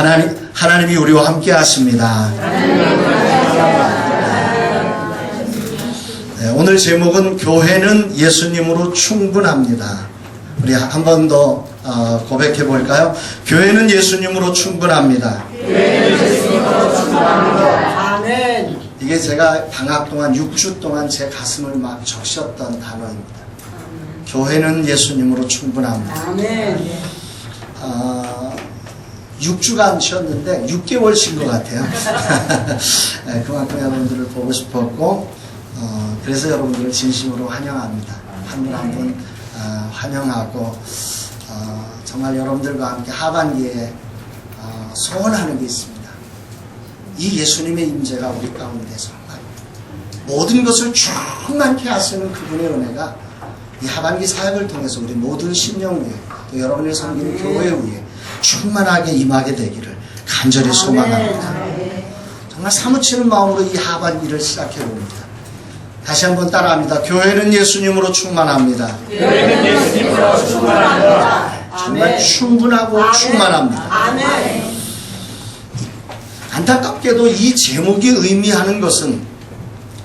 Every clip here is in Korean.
하나님이 우리와 함께 하십니다. 네, 오늘 제목은 교회는 예수님으로 충분합니다. 우리 한 번 더 고백해 볼까요? 교회는 예수님으로 충분합니다. 아멘. 이게 제가 방학 동안 6주 동안 제 가슴을 막 적셨던 단어입니다. 교회는 예수님으로 충분합니다. 아멘. 6주간 쉬었는데 6개월 쉰 것 같아요. 네, 그만큼 여러분들을 보고 싶었고 그래서 여러분들을 진심으로 환영합니다. 한 분 한 분 환영하고 정말 여러분들과 함께 하반기에 소원하는 게 있습니다. 이 예수님의 임재가 우리 가운데 정말 모든 것을 충만케 하시는 그분의 은혜가 이 하반기 사역을 통해서 우리 모든 심령 위에 또 여러분의 섬기는 교회 위에 충만하게 임하게 되기를 간절히 소망합니다. 정말 사무치는 마음으로 이 하반기를 시작해 봅니다. 다시 한번 따라합니다. 교회는 예수님으로 충만합니다. 교회는 예수님으로 충만합니다. 정말 충분하고 충만합니다. 아멘. 안타깝게도 이 제목이 의미하는 것은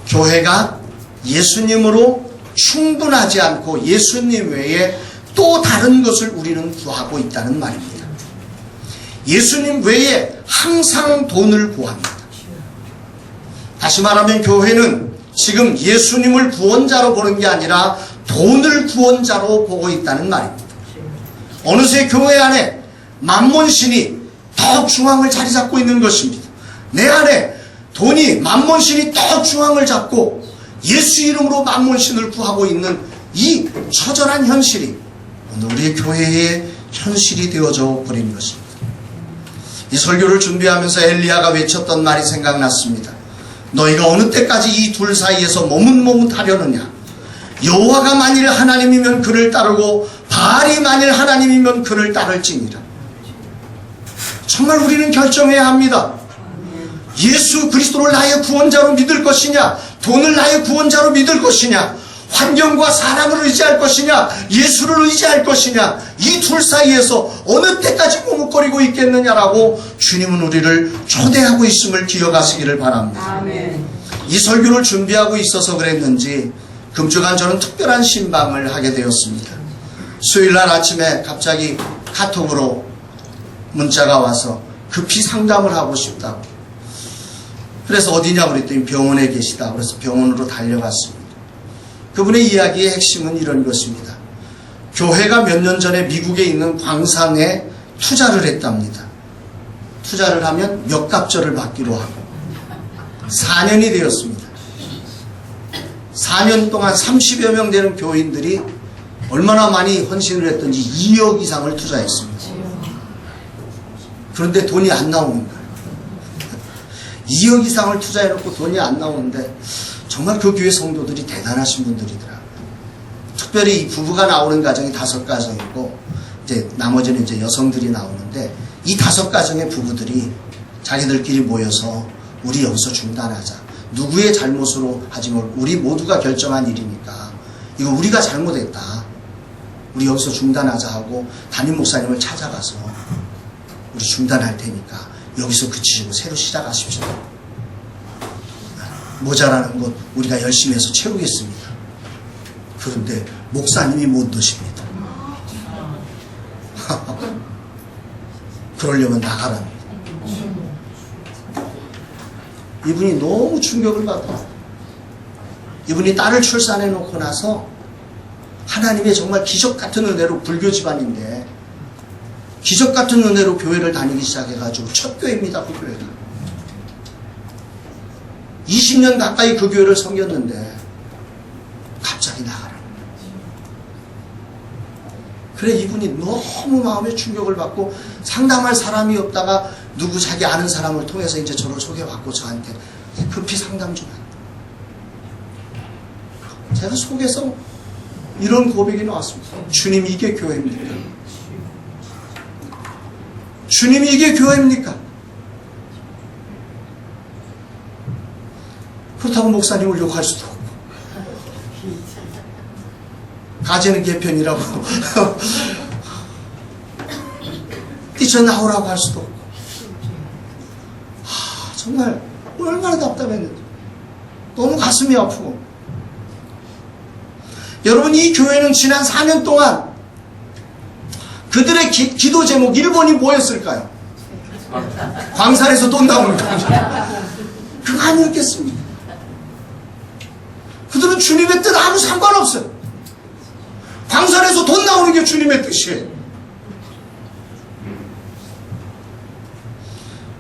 교회가 예수님으로 충분하지 않고 예수님 외에 또 다른 것을 우리는 구하고 있다는 말입니다. 예수님 외에 항상 돈을 구합니다. 다시 말하면 교회는 지금 예수님을 구원자로 보는 게 아니라 돈을 구원자로 보고 있다는 말입니다. 어느새 교회 안에 만몬신이 더 중앙을 자리 잡고 있는 것입니다. 내 안에 돈이 만몬신이 더 중앙을 잡고 예수 이름으로 만몬신을 구하고 있는 이 처절한 현실이 오늘 우리의 교회의 현실이 되어져 버린 것입니다. 이 설교를 준비하면서 엘리야가 외쳤던 말이 생각났습니다. 너희가 어느 때까지 이 둘 사이에서 머뭇머뭇하려느냐. 여호와가 만일 하나님이면 그를 따르고 바알이 만일 하나님이면 그를 따를지니라. 정말 우리는 결정해야 합니다. 예수 그리스도를 나의 구원자로 믿을 것이냐, 돈을 나의 구원자로 믿을 것이냐, 환경과 사람을 의지할 것이냐, 예수를 의지할 것이냐, 이 둘 사이에서 어느 때까지 머뭇거리고 있겠느냐라고 주님은 우리를 초대하고 있음을 기억하시기를 바랍니다. 아멘. 이 설교를 준비하고 있어서 그랬는지 금주간 저는 특별한 신방을 하게 되었습니다. 수요일날 아침에 갑자기 카톡으로 문자가 와서 급히 상담을 하고 싶다고. 그래서 어디냐고 그랬더니 병원에 계시다. 그래서 병원으로 달려갔습니다. 그분의 이야기의 핵심은 이런 것입니다. 교회가 몇 년 전에 미국에 있는 광산에 투자를 했답니다. 투자를 하면 몇 갑절을 받기로 하고 4년이 되었습니다. 4년 동안 30여 명 되는 교인들이 얼마나 많이 헌신을 했던지 2억 이상을 투자했습니다. 그런데 돈이 안 나오는 거예요. 2억 이상을 투자해놓고 돈이 안 나오는데 정말 그 교회 성도들이 대단하신 분들이더라고요. 특별히 이 부부가 나오는 가정이 5가정이고 이제 나머지는 이제 여성들이 나오는데 이 5가정의 부부들이 자기들끼리 모여서 우리 여기서 중단하자. 누구의 잘못으로 하지 말고 우리 모두가 결정한 일이니까 이거 우리가 잘못했다. 우리 여기서 중단하자 하고 담임 목사님을 찾아가서 우리 중단할 테니까 여기서 그치시고 새로 시작하십시오. 모자라는 것 우리가 열심히 해서 채우겠습니다. 그런데 목사님이 못 넣으십니다. 그러려면 나가랍니다. 이분이 너무 충격을 받아요. 이분이 딸을 출산해 놓고 나서 하나님의 정말 기적 같은 은혜로 불교 집안인데 기적 같은 은혜로 교회를 다니기 시작해가지고 첫 교회입니다. 그 교회가 20년 가까이 그 교회를 섬겼는데 갑자기 나가라. 그래 이분이 너무 마음에 충격을 받고 상담할 사람이 없다가 누구 자기 아는 사람을 통해서 이제 저를 소개받고 저한테 급히 상담 좀 한다. 제가 속에서 이런 고백이 나왔습니다. 주님 이게 교회입니까? 주님 이게 교회입니까? 그렇다고 목사님을 욕할 수도 없고 가재는 개편이라고 뛰쳐나오라고 할 수도 없고 정말 얼마나 답답했는지. 너무 가슴이 아프고. 여러분, 이 교회는 지난 4년 동안 그들의 기도 제목 1번이 뭐였을까요? 광산에서 돈 나오는 거죠. 그거 아니었겠습니까? 그들은 주님의 뜻 아무 상관없어요. 광산에서 돈 나오는 게 주님의 뜻이에요.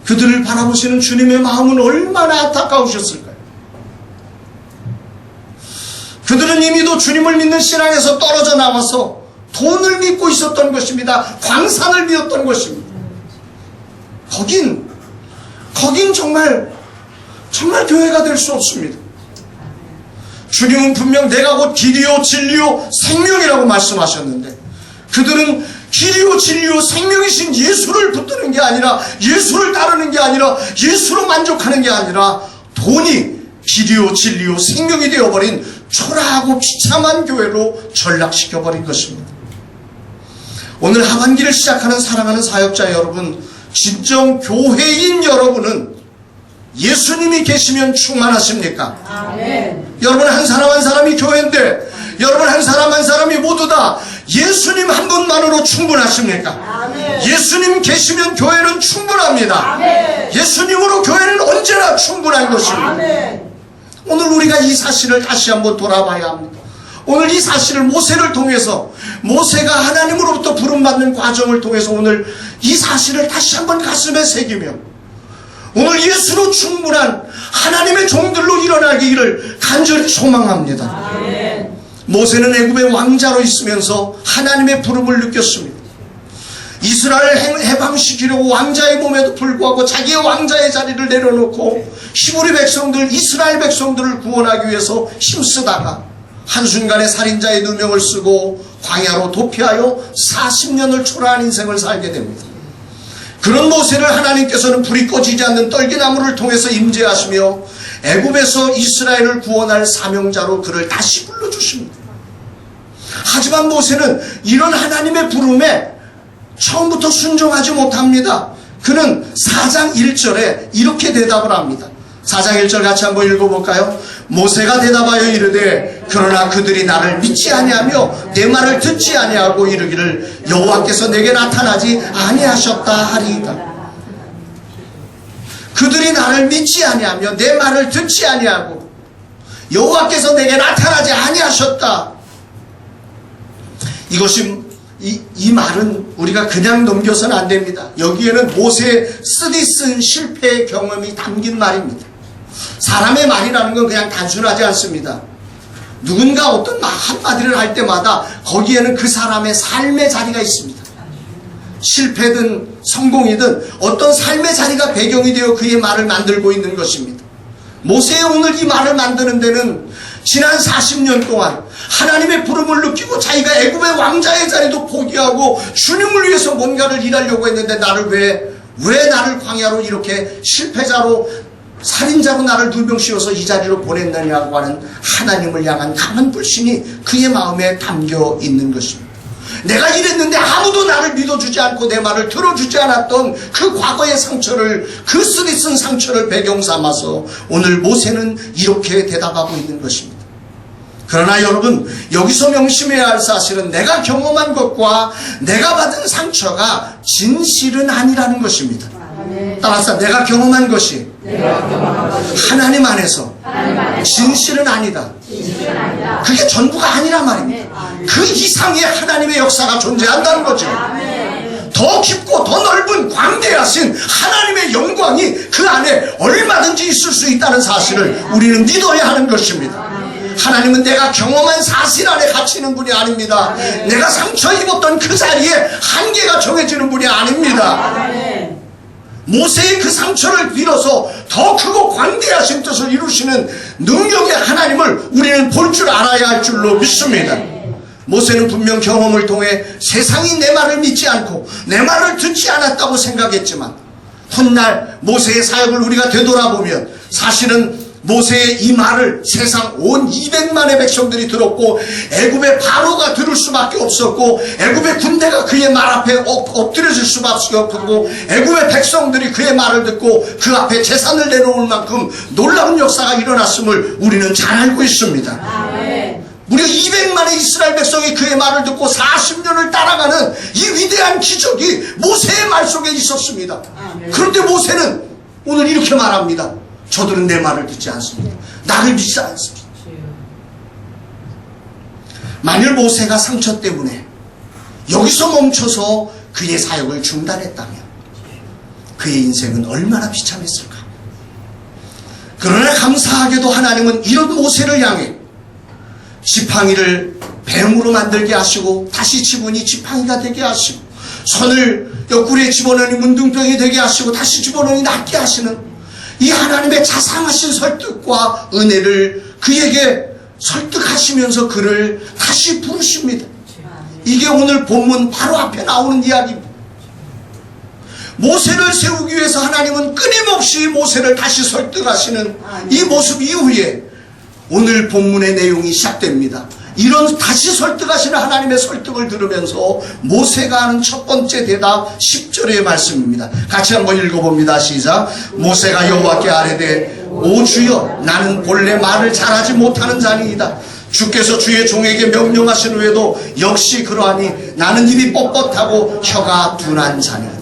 그들을 바라보시는 주님의 마음은 얼마나 안타까우셨을까요? 그들은 이미도 주님을 믿는 신앙에서 떨어져 나와서 돈을 믿고 있었던 것입니다. 광산을 믿었던 것입니다. 거긴 정말 교회가 될 수 없습니다. 주님은 분명 내가 곧 길이요 진리요 생명이라고 말씀하셨는데, 그들은 길이요 진리요 생명이신 예수를 붙드는 게 아니라, 예수를 따르는 게 아니라, 예수로 만족하는 게 아니라 돈이 길이요 진리요 생명이 되어버린 초라하고 비참한 교회로 전락시켜버린 것입니다. 오늘 하반기를 시작하는 사랑하는 사역자 여러분, 진정 교회인 여러분은 예수님이 계시면 충만하십니까? 아멘. 여러분 한 사람 한 사람이 교회인데, 여러분 한 사람 한 사람이 모두 다 예수님 한 분만으로 충분하십니까? 아멘. 예수님 계시면 교회는 충분합니다. 아멘. 예수님으로 교회는 언제나 충분한 것입니다. 아멘. 오늘 우리가 이 사실을 다시 한번 돌아봐야 합니다. 오늘 이 사실을 모세를 통해서, 모세가 하나님으로부터 부름받는 과정을 통해서 오늘 이 사실을 다시 한번 가슴에 새기며, 오늘 예수로 충분한 하나님의 종들로 일어나기를 간절히 소망합니다. 아멘. 모세는 애굽의 왕자로 있으면서 하나님의 부름을 느꼈습니다. 이스라엘을 해방시키려고 왕자의 몸에도 불구하고 자기의 왕자의 자리를 내려놓고 히브리 백성들, 이스라엘 백성들을 구원하기 위해서 힘쓰다가 한순간에 살인자의 누명을 쓰고 광야로 도피하여 40년을 초라한 인생을 살게 됩니다. 그런 모세를 하나님께서는 불이 꺼지지 않는 떨기나무를 통해서 임재하시며 애굽에서 이스라엘을 구원할 사명자로 그를 다시 불러주십니다. 하지만 모세는 이런 하나님의 부름에 처음부터 순종하지 못합니다. 그는 4장 1절에 이렇게 대답을 합니다. 4장 1절 같이 한번 읽어볼까요? 모세가 대답하여 이르되 그러나 그들이 나를 믿지 아니하며 내 말을 듣지 아니하고 이르기를 여호와께서 내게 나타나지 아니하셨다 하리이다. 그들이 나를 믿지 아니하며 내 말을 듣지 아니하고 여호와께서 내게 나타나지 아니하셨다. 이 말은 우리가 그냥 넘겨서는 안 됩니다. 여기에는 모세의 쓰디쓴 실패의 경험이 담긴 말입니다. 사람의 말이라는 건 그냥 단순하지 않습니다. 누군가 어떤 한마디를 할 때마다 거기에는 그 사람의 삶의 자리가 있습니다. 실패든 성공이든 어떤 삶의 자리가 배경이 되어 그의 말을 만들고 있는 것입니다. 모세의 오늘 이 말을 만드는 데는 지난 40년 동안 하나님의 부름을 느끼고 자기가 애굽의 왕자의 자리도 포기하고 주님을 위해서 뭔가를 일하려고 했는데 나를 왜 나를 광야로 이렇게 실패자로 살인자로 나를 누명 씌워서 이 자리로 보냈느냐고 하는 하나님을 향한 강한 불신이 그의 마음에 담겨 있는 것입니다. 내가 이랬는데 아무도 나를 믿어주지 않고 내 말을 들어주지 않았던 그 과거의 상처를, 그 쓰디쓴 상처를 배경 삼아서 오늘 모세는 이렇게 대답하고 있는 것입니다. 그러나 여러분, 여기서 명심해야 할 사실은 내가 경험한 것과 내가 받은 상처가 진실은 아니라는 것입니다. 따라서 내가 경험한 것이 하나님 안에서 진실은 아니다. 그게 전부가 아니란 말입니다. 그 이상의 하나님의 역사가 존재한다는 거죠. 더 깊고 더 넓은 광대하신 하나님의 영광이 그 안에 얼마든지 있을 수 있다는 사실을 우리는 믿어야 하는 것입니다. 하나님은 내가 경험한 사실 안에 갇히는 분이 아닙니다. 내가 상처 입었던 그 자리에 한계가 정해지는 분이 아닙니다. 모세의 그 상처를 빌어서 더 크고 광대하신 뜻을 이루시는 능력의 하나님을 우리는 볼 줄 알아야 할 줄로 믿습니다. 모세는 분명 경험을 통해 세상이 내 말을 믿지 않고 내 말을 듣지 않았다고 생각했지만 훗날 모세의 사역을 우리가 되돌아보면 사실은 모세의 이 말을 세상 온 200만의 백성들이 들었고 애굽의 바로가 들을 수밖에 없었고 애굽의 군대가 그의 말 앞에 엎드려질 수밖에 없고 애굽의 백성들이 그의 말을 듣고 그 앞에 제산을 내놓을 만큼 놀라운 역사가 일어났음을 우리는 잘 알고 있습니다. 아멘. 무려 200만의 이스라엘 백성이 그의 말을 듣고 40년을 따라가는 이 위대한 기적이 모세의 말 속에 있었습니다. 그런데 모세는 오늘 이렇게 말합니다. 저들은 내 말을 듣지 않습니다. 나를 믿지 않습니다. 만일 모세가 상처 때문에 여기서 멈춰서 그의 사역을 중단했다면 그의 인생은 얼마나 비참했을까. 그러나 감사하게도 하나님은 이런 모세를 향해 지팡이를 뱀으로 만들게 하시고 다시 집으니 지팡이가 되게 하시고 선을 옆구리에 집어넣으니 문둥병이 되게 하시고 다시 집어넣으니 낫게 하시는 이 하나님의 자상하신 설득과 은혜를 그에게 설득하시면서 그를 다시 부르십니다. 이게 오늘 본문 바로 앞에 나오는 이야기입니다. 모세를 세우기 위해서 하나님은 끊임없이 모세를 다시 설득하시는 이 모습 이후에 오늘 본문의 내용이 시작됩니다. 이런 다시 설득하시는 하나님의 설득을 들으면서 모세가 하는 첫 번째 대답 10절의 말씀입니다. 같이 한번 읽어봅니다. 시작. 모세가 여호와께 아뢰되 오 주여 나는 본래 말을 잘하지 못하는 자니이다. 주께서 주의 종에게 명령하신 후에도 역시 그러하니 나는 입이 뻣뻣하고 혀가 둔한 자니이다.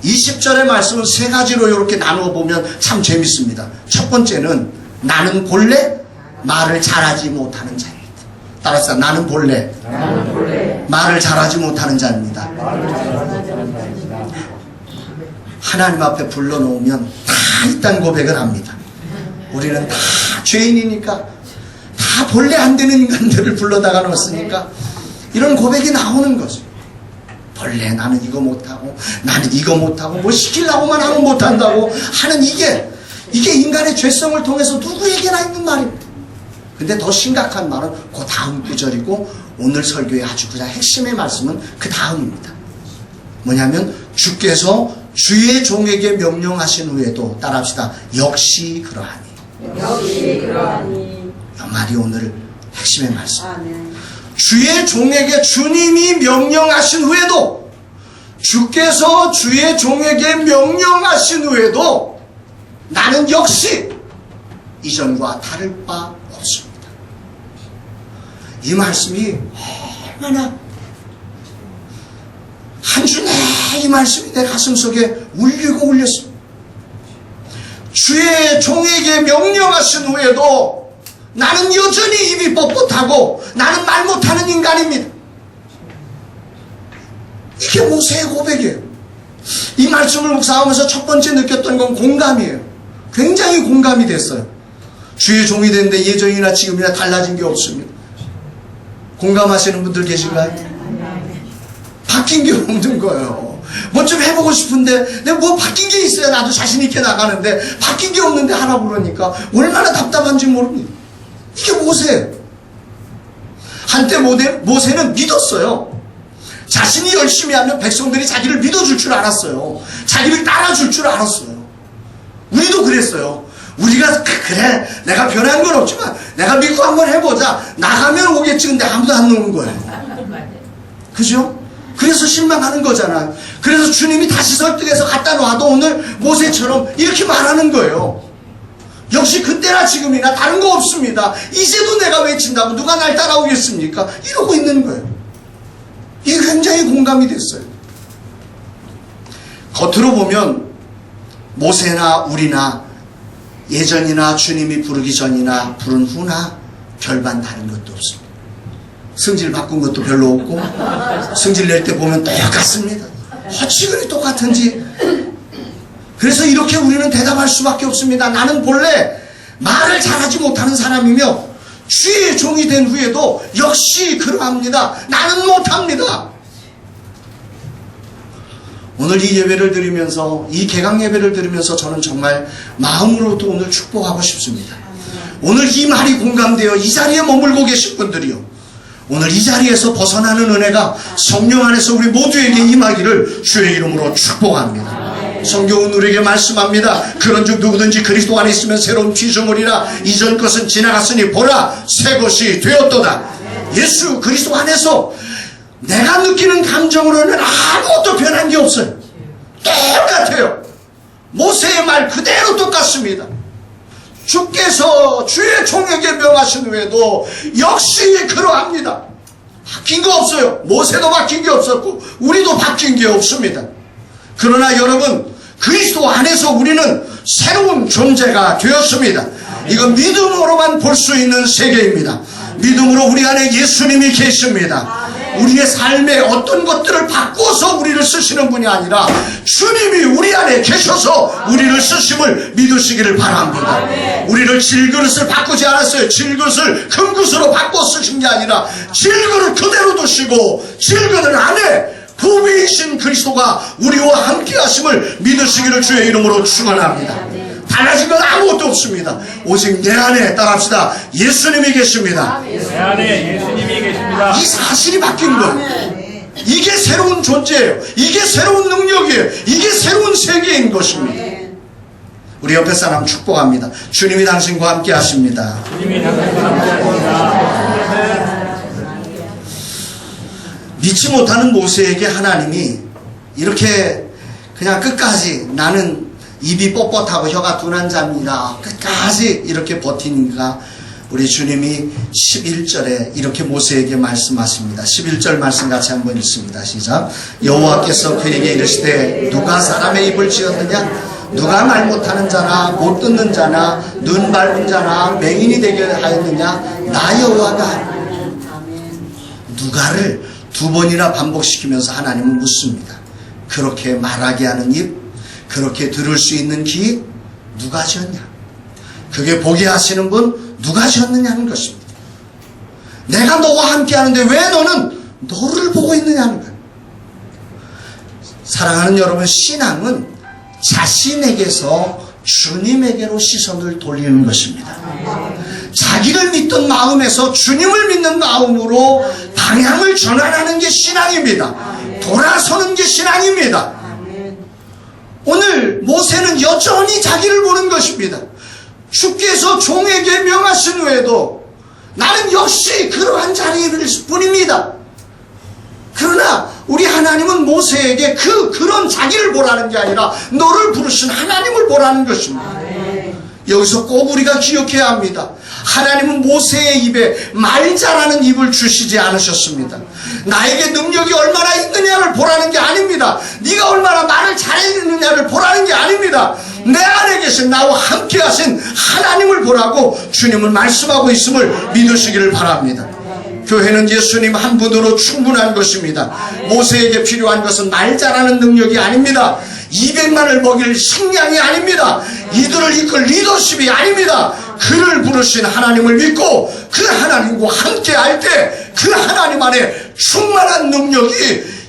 이 10절의 말씀은 세 가지로 이렇게 나누어 보면 참 재밌습니다. 첫 번째는 나는 본래 말을 잘하지 못하는 자입니다. 따라서 나는 본래 말을 잘하지 못하는 자입니다. 하나님 앞에 불러놓으면 다 일단 고백을 합니다. 우리는 다 죄인이니까 다 본래 안 되는 인간들을 불러다가 놓았으니까 이런 고백이 나오는 거죠. 본래 나는 이거 못하고 나는 이거 못하고 뭐 시키려고만 하면 못한다고 하는 이게 인간의 죄성을 통해서 누구에게나 있는 말입니다. 근데 더 심각한 말은 그 다음 구절이고 오늘 설교의 아주 그냥 핵심의 말씀은 그 다음입니다. 뭐냐면 주께서 주의 종에게 명령하신 후에도 따라합시다. 역시 그러하니. 역시 그러하니. 이 말이 오늘 핵심의 말씀. 아멘. 주의 종에게 주님이 명령하신 후에도 주께서 주의 종에게 명령하신 후에도 나는 역시 이전과 다를 바 없습니다. 이 말씀이 얼마나 한 주 내내 이 말씀이 내 가슴 속에 울리고 울렸습니다. 주의 종에게 명령하신 후에도 나는 여전히 입이 뻣뻣하고 나는 말 못하는 인간입니다. 이게 모세의 고백이에요. 이 말씀을 묵상하면서 첫 번째 느꼈던 건 공감이에요. 굉장히 공감이 됐어요. 주의 종이 됐는데 예전이나 지금이나 달라진 게 없습니다. 공감하시는 분들 계신가요? 바뀐 게 없는 거예요. 뭐 좀 해보고 싶은데 내가 뭐 바뀐 게 있어야 나도 자신 있게 나가는데 바뀐 게 없는데 하라고 그러니까 얼마나 답답한지 모릅니다. 이게 모세예요. 한때 모세는 믿었어요. 자신이 열심히 하면 백성들이 자기를 믿어줄 줄 알았어요. 자기를 따라줄 줄 알았어요. 우리도 그랬어요. 우리가 그래 내가 변한 건 없지만 내가 믿고 한번 해보자. 나가면 오겠지. 근데 아무도 안 오는 거예요. 그죠? 그래서 실망하는 거잖아요. 그래서 주님이 다시 설득해서 갖다 놔도 오늘 모세처럼 이렇게 말하는 거예요. 역시 그때나 지금이나 다른 거 없습니다. 이제도 내가 외친다고 누가 날 따라오겠습니까? 이러고 있는 거예요. 이게 굉장히 공감이 됐어요. 겉으로 보면 모세나 우리나 예전이나 주님이 부르기 전이나 부른 후나 별반 다른 것도 없습니다. 성질 바꾼 것도 별로 없고 성질 낼 때 보면 똑같습니다. 어찌 똑같은지. 그래서 이렇게 우리는 대답할 수밖에 없습니다. 나는 본래 말을 잘하지 못하는 사람이며 주의 종이 된 후에도 역시 그러합니다. 나는 못합니다. 오늘 이 예배를 드리면서 이 개강 예배를 드리면서 저는 정말 마음으로도 오늘 축복하고 싶습니다. 오늘 이 말이 공감되어 이 자리에 머물고 계신 분들이요, 오늘 이 자리에서 벗어나는 은혜가 성령 안에서 우리 모두에게 임하기를 주의 이름으로 축복합니다. 성경은 우리에게 말씀합니다. 그런즉 누구든지 그리스도 안에 있으면 새로운 피조물이라 이전 것은 지나갔으니 보라 새 것이 되었도다. 예수 그리스도 안에서 내가 느끼는 감정으로는 아무것도 변한 게 없어요. 똑같아요. 모세의 말 그대로 똑같습니다. 주께서 주의 종에게 명하신 후에도 역시 그러합니다. 바뀐 거 없어요. 모세도 바뀐 게 없었고 우리도 바뀐 게 없습니다. 그러나 여러분 그리스도 안에서 우리는 새로운 존재가 되었습니다. 이건 믿음으로만 볼 수 있는 세계입니다. 믿음으로 우리 안에 예수님이 계십니다. 우리의 삶의 어떤 것들을 바꿔서 우리를 쓰시는 분이 아니라 주님이 우리 안에 계셔서 우리를 쓰심을 믿으시기를 바랍니다. 우리를 질그릇을 바꾸지 않았어요. 질그릇을 금그릇으로 바꿔 쓰신 게 아니라 질그릇 그대로 두시고 질그릇 안에 부비이신 그리스도가 우리와 함께 하심을 믿으시기를 주의 이름으로 축원합니다. 달라진 건 아무것도 없습니다. 오직 내 안에 따라합시다. 예수님이 계십니다. 내 안에 예수님이 계십니다. 이 사실이 바뀐 거예요. 이게 새로운 존재예요. 이게 새로운 능력이에요. 이게 새로운 세계인 것입니다. 우리 옆에 사람 축복합니다. 주님이 당신과 함께 하십니다. 주님이 당신과 함께 하십니다. 믿지 못하는 모세에게 하나님이 이렇게 그냥 끝까지 나는 입이 뻣뻣하고 혀가 둔한 자입니다. 끝까지 이렇게 버티니까 우리 주님이 11절에 이렇게 모세에게 말씀하십니다. 11절 말씀 같이 한번 읽습니다. 시작. 여호와께서 그에게 이르시되 누가 사람의 입을 지었느냐? 누가 말 못하는 자나 못 듣는 자나 눈 밟은 자나 맹인이 되게 하였느냐? 나 여호와가. 누가를 두 번이나 반복시키면서 하나님은 묻습니다. 그렇게 말하게 하는 입, 그렇게 들을 수 있는 귀 누가 지었냐? 그게 보게 하시는 분 누가 지었느냐는 것입니다. 내가 너와 함께 하는데 왜 너는 너를 보고 있느냐는 거예요. 사랑하는 여러분, 신앙은 자신에게서 주님에게로 시선을 돌리는 것입니다. 자기를 믿던 마음에서 주님을 믿는 마음으로 방향을 전환하는 게 신앙입니다. 돌아서는 게 신앙입니다. 오늘 모세는 여전히 자기를 보는 것입니다. 주께서 종에게 명하신 후에도 나는 역시 그러한 자리일 뿐입니다. 그러나 우리 하나님은 모세에게 그런 자기를 보라는 게 아니라 너를 부르신 하나님을 보라는 것입니다. 여기서 꼭 우리가 기억해야 합니다. 하나님은 모세의 입에 말 잘하는 입을 주시지 않으셨습니다. 나에게 능력이 얼마나 있느냐를 보라는 게 아닙니다. 네가 얼마나 말을 잘했느냐를 보라는 게 아닙니다. 내 안에 계신 나와 함께 하신 하나님을 보라고 주님은 말씀하고 있음을 믿으시기를 바랍니다. 교회는 예수님 한 분으로 충분한 것입니다. 모세에게 필요한 것은 말 잘하는 능력이 아닙니다. 200만을 먹일 식량이 아닙니다. 이들을 이끌 리더십이 아닙니다. 그를 부르신 하나님을 믿고 그 하나님과 함께 할 때 그 하나님 안에 충만한 능력이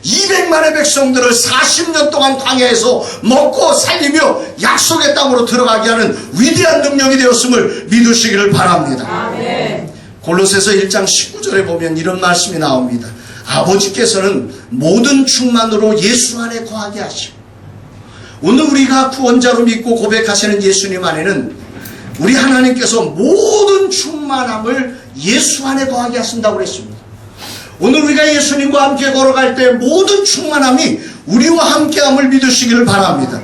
200만의 백성들을 40년 동안 광야에서 먹고 살리며 약속의 땅으로 들어가게 하는 위대한 능력이 되었음을 믿으시기를 바랍니다. 아멘. 골로새서 1장 19절에 보면 이런 말씀이 나옵니다. 아버지께서는 모든 충만으로 예수 안에 거하게 하시고, 오늘 우리가 구원자로 믿고 고백하시는 예수님 안에는 우리 하나님께서 모든 충만함을 예수 안에 거하게 하신다고 그랬습니다. 오늘 우리가 예수님과 함께 걸어갈 때 모든 충만함이 우리와 함께함을 믿으시기를 바랍니다.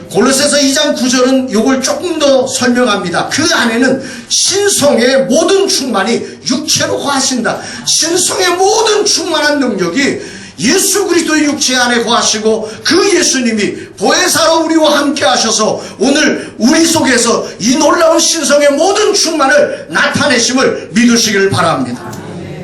골로새서 2장 9절은 이걸 조금 더 설명합니다. 그 안에는 신성의 모든 충만이 육체로 거하신다. 신성의 모든 충만한 능력이 예수 그리스도의 육체 안에 거하시고 그 예수님이 보혜사로 우리와 함께 하셔서 오늘 우리 속에서 이 놀라운 신성의 모든 충만을 나타내심을 믿으시기를 바랍니다.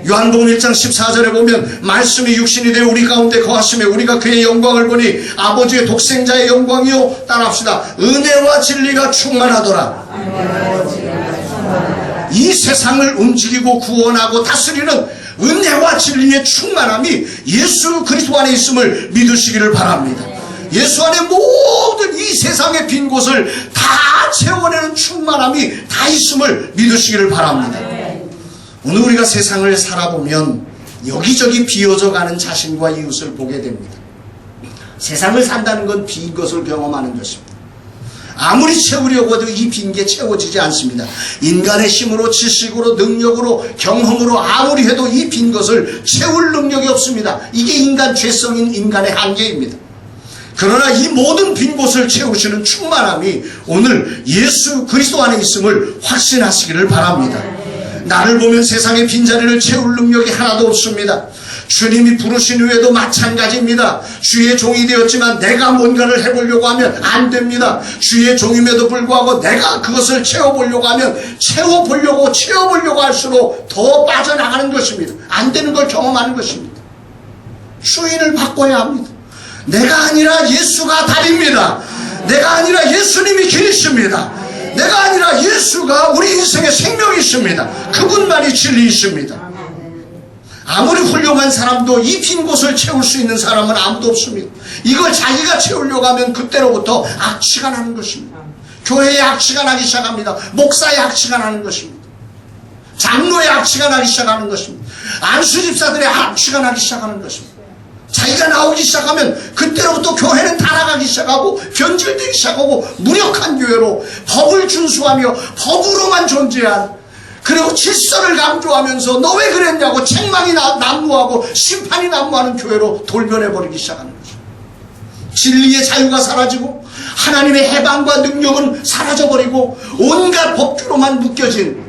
요한복음 1장 14절에 보면 말씀이 육신이 되어 우리 가운데 거하시며 우리가 그의 영광을 보니 아버지의 독생자의 영광이요, 따라합시다, 은혜와 진리가 충만하더라. 이 세상을 움직이고 구원하고 다스리는 은혜와 진리의 충만함이 예수 그리스도 안에 있음을 믿으시기를 바랍니다. 예수 안에 모든 이 세상의 빈 곳을 다 채워내는 충만함이 다 있음을 믿으시기를 바랍니다. 오늘 우리가 세상을 살아보면 여기저기 비어져 가는 자신과 이웃을 보게 됩니다. 세상을 산다는 건 빈 것을 경험하는 것입니다. 아무리 채우려고 해도 이 빈 게 채워지지 않습니다. 인간의 힘으로, 지식으로, 능력으로, 경험으로 아무리 해도 이 빈 것을 채울 능력이 없습니다. 이게 인간 죄성인 인간의 한계입니다. 그러나 이 모든 빈 곳을 채우시는 충만함이 오늘 예수 그리스도 안에 있음을 확신하시기를 바랍니다. 나를 보면 세상의 빈자리를 채울 능력이 하나도 없습니다. 주님이 부르신 후에도 마찬가지입니다. 주의 종이 되었지만 내가 뭔가를 해보려고 하면 안 됩니다. 주의 종임에도 불구하고 내가 그것을 채워보려고 하면 채워보려고 할수록 더 빠져나가는 것입니다. 안 되는 걸 경험하는 것입니다. 주인을 바꿔야 합니다. 내가 아니라 예수가 답입니다. 내가 아니라 예수님이 길이십니다. 내가 아니라 예수가 우리 인생의 생명이십니다. 그분만이 진리이십니다. 아무리 훌륭한 사람도 이 빈 곳을 채울 수 있는 사람은 아무도 없습니다. 이걸 자기가 채우려고 하면 그때로부터 악취가 나는 것입니다. 교회에 악취가 나기 시작합니다. 목사의 악취가 나는 것입니다. 장로의 악취가 나기 시작하는 것입니다. 안수집사들의 악취가 나기 시작하는 것입니다. 자기가 나오기 시작하면 그때로부터 교회는 타락하기 시작하고 변질되기 시작하고 무력한 교회로 법을 준수하며 법으로만 존재한, 그리고 질서를 강조하면서 너 왜 그랬냐고 책망이 난무하고 심판이 난무하는 교회로 돌변해버리기 시작하는 거죠. 진리의 자유가 사라지고 하나님의 해방과 능력은 사라져버리고 온갖 법규로만 묶여진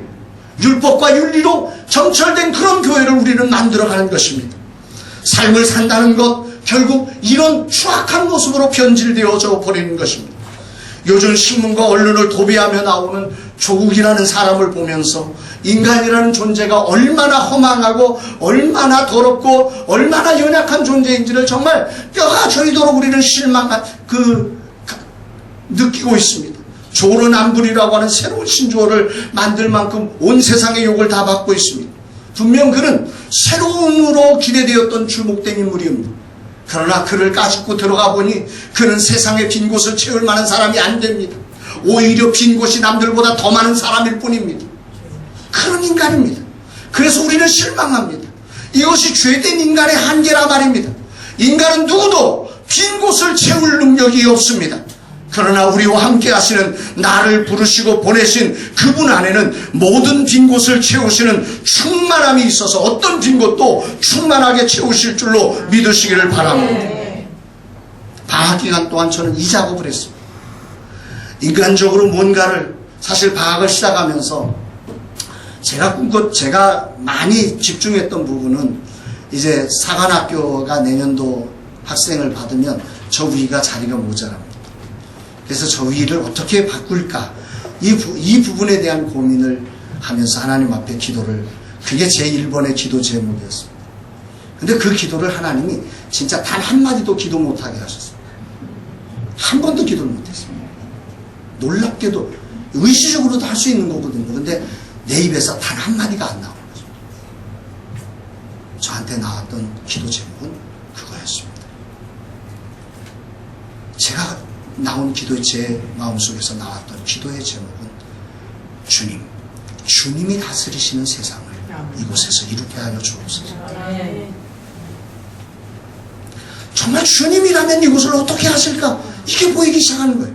율법과 윤리로 점철된 그런 교회를 우리는 만들어가는 것입니다. 삶을 산다는 것, 결국 이런 추악한 모습으로 변질되어져 버리는 것입니다. 요즘 신문과 언론을 도배하며 나오는 조국이라는 사람을 보면서 인간이라는 존재가 얼마나 허망하고 얼마나 더럽고 얼마나 연약한 존재인지를 정말 뼈가 저리도록 우리는 느끼고 있습니다. 조론안불이라고 하는 새로운 신조어를 만들 만큼 온 세상의 욕을 다 받고 있습니다. 분명 그는 새로움으로 기대되었던 주목된 인물이옵니다. 그러나 그를 까짓고 들어가 보니 그는 세상의 빈 곳을 채울 만한 사람이 안 됩니다. 오히려 빈 곳이 남들보다 더 많은 사람일 뿐입니다. 그런 인간입니다. 그래서 우리는 실망합니다. 이것이 죄된 인간의 한계라 말입니다. 인간은 누구도 빈 곳을 채울 능력이 없습니다. 그러나 우리와 함께 하시는, 나를 부르시고 보내신 그분 안에는 모든 빈 곳을 채우시는 충만함이 있어서 어떤 빈 곳도 충만하게 채우실 줄로 믿으시기를 바랍니다. 방학 기간 동안 저는 이 작업을 했습니다. 인간적으로 뭔가를, 사실 방학을 시작하면서 제가 많이 집중했던 부분은, 이제 사관학교가 내년도 학생을 받으면 저 위가 자리가 모자랍니다. 그래서 저 위를 어떻게 바꿀까, 이 부분에 대한 고민을 하면서 하나님 앞에 기도를, 그게 제 1번의 기도 제목이었습니다. 근데 그 기도를 하나님이 진짜 단 한마디도 기도 못하게 하셨어요. 한 번도 기도를 못했습니다. 놀랍게도 의식적으로도 할 수 있는 거거든요. 근데 내 입에서 단 한마디가 안 나오는 거죠. 저한테 나왔던 기도 제목은 그거였습니다. 제가 나온 기도의 제 마음속에서 나왔던 기도의 제목은, 주님이 다스리시는 세상을 이곳에서 이루게 하여 주옵소서. 정말 주님이라면 이곳을 어떻게 하실까, 이게 보이기 시작하는 거예요.